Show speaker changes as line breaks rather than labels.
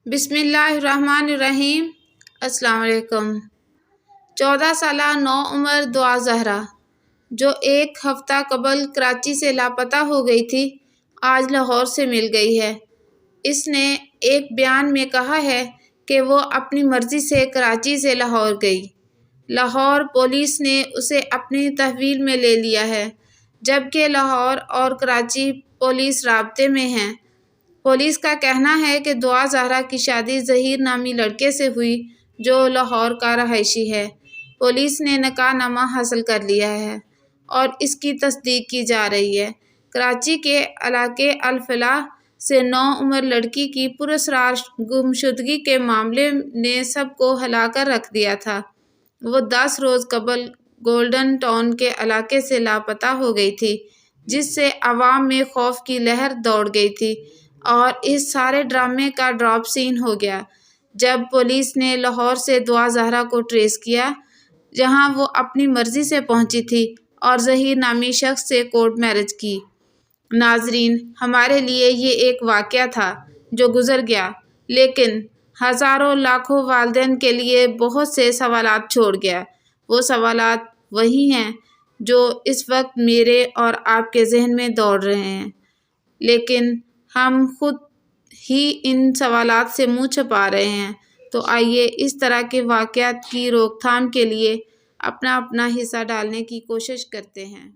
بسم اللہ الرحمن الرحیم۔ السلام علیکم۔ 14 سالہ نوعمر دعا زہرا جو ایک ہفتہ قبل کراچی سے لاپتہ ہو گئی تھی، آج لاہور سے مل گئی ہے۔ اس نے ایک بیان میں کہا ہے کہ وہ اپنی مرضی سے کراچی سے لاہور گئی۔ لاہور پولیس نے اسے اپنی تحویل میں لے لیا ہے، جبکہ لاہور اور کراچی پولیس رابطے میں ہیں۔ پولیس کا کہنا ہے کہ دعا زہرا کی شادی ظہیر نامی لڑکے سے ہوئی جو لاہور کا رہائشی ہے۔ پولیس نے نکاح نامہ حاصل کر لیا ہے اور اس کی تصدیق کی جا رہی ہے۔ کراچی کے علاقے الفلاح سے نوعمر لڑکی کی پراسرار گمشدگی کے معاملے نے سب کو ہلا کر رکھ دیا تھا۔ وہ 10 روز قبل گولڈن ٹاؤن کے علاقے سے لاپتہ ہو گئی تھی، جس سے عوام میں خوف کی لہر دوڑ گئی تھی اور اس سارے ڈرامے کا ڈراپ سین ہو گیا جب پولیس نے لاہور سے دعا زہرا کو ٹریس کیا، جہاں وہ اپنی مرضی سے پہنچی تھی اور ظہیر نامی شخص سے کورٹ میرج کی۔ ناظرین، ہمارے لیے یہ ایک واقعہ تھا جو گزر گیا، لیکن ہزاروں لاکھوں والدین کے لیے بہت سے سوالات چھوڑ گیا۔ وہ سوالات وہی ہیں جو اس وقت میرے اور آپ کے ذہن میں دوڑ رہے ہیں، لیکن ہم خود ہی ان سوالات سے منہ چھپا رہے ہیں۔ تو آئیے اس طرح کے واقعات کی روک تھام کے لیے اپنا حصہ ڈالنے کی کوشش کرتے ہیں۔